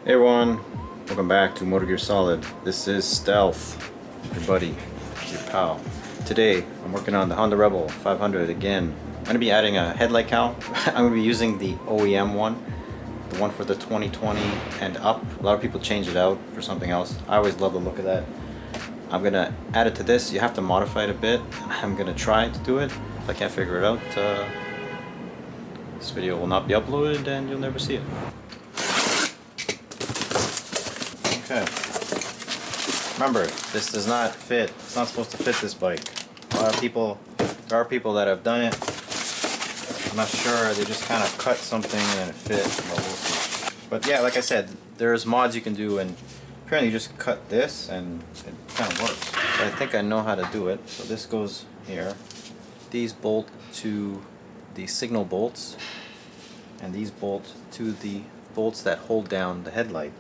Hey everyone, welcome back to Motor Gear Solid. This is Stealth, your buddy, your pal. Today I'm working on the Honda Rebel 500 again. I'm going to be adding a headlight cowl. I'm going to be using the OEM one, the one for the 2020 and up. A lot of people change it out for something else. I always love the look of that. I'm going to add it to this. You have to modify it a bit. I'm going to try to do it. If I can't figure it out, this video will not be uploaded and you'll never see it. Okay. Remember, this does not fit. It's not supposed to fit this bike. There are people that have done it. I'm not sure. They just kind of cut something and it fit. But we'll see. But yeah, like I said, there's mods you can do, and apparently you just cut this and it kind of works. So I think I know how to do it. So this goes here. These bolt to the signal bolts, and these bolt to the bolts that hold down the headlight.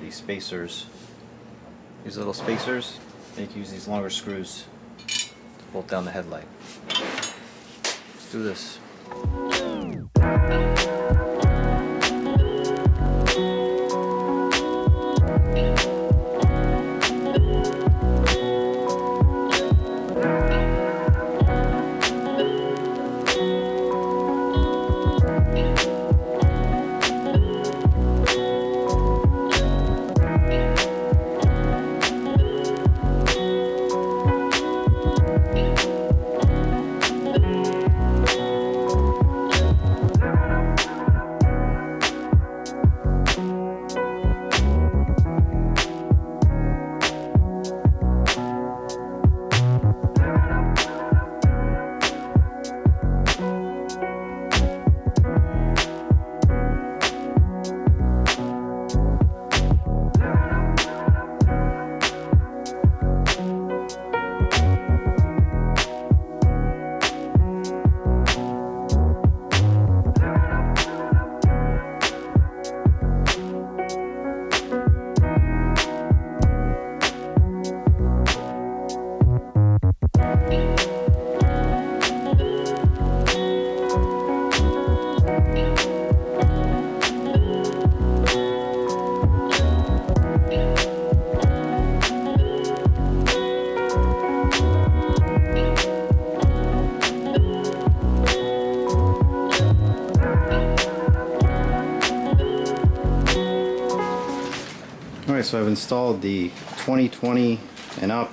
These spacers, these little spacers, you can use these longer screws to bolt down the headlight. Let's do this. Alright, so I've installed the 2020 and up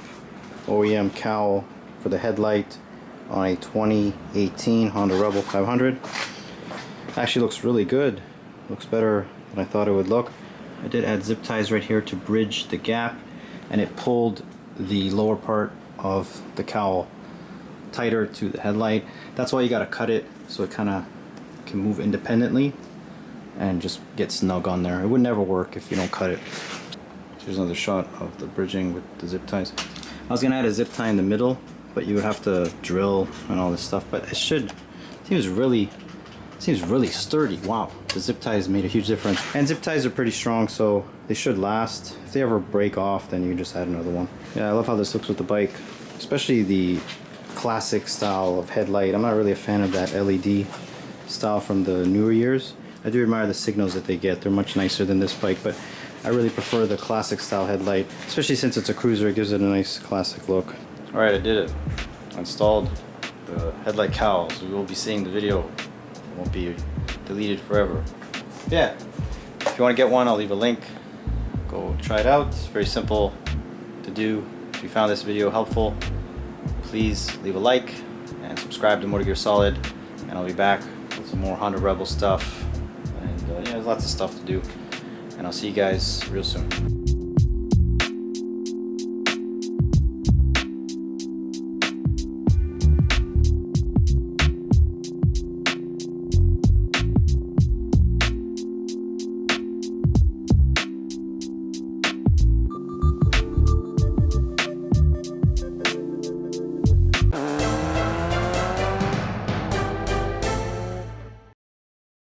OEM cowl for the headlight on a 2018 Honda Rebel 500. Actually looks really good. Looks better than I thought it would look. I did add zip ties right here to bridge the gap, and it pulled the lower part of the cowl tighter to the headlight. That's why you gotta cut it so it kind of can move independently and just get snug on there. It would never work if you don't cut it. Here's another shot of the bridging with the zip ties. I was gonna add a zip tie in the middle, but you would have to drill and all this stuff. But it seems really sturdy. Wow, the zip ties made a huge difference. And zip ties are pretty strong, so they should last. If they ever break off, then you can just add another one. Yeah, I love how this looks with the bike, especially the classic style of headlight. I'm not really a fan of that LED style from the newer years. I do admire the signals that they get. They're much nicer than this bike, but I really prefer the classic style headlight, especially since it's a cruiser. It gives it a nice classic look. Alright, I did it. I installed the headlight cowl, so we will be seeing the video. It won't be deleted forever. Yeah, if you want to get one, I'll leave a link. Go try it out. It's very simple to do. If you found this video helpful, please leave a like and subscribe to Motor Gear Solid, and I'll be back with some more Honda Rebel stuff. And yeah, there's lots of stuff to do. And I'll see you guys real soon.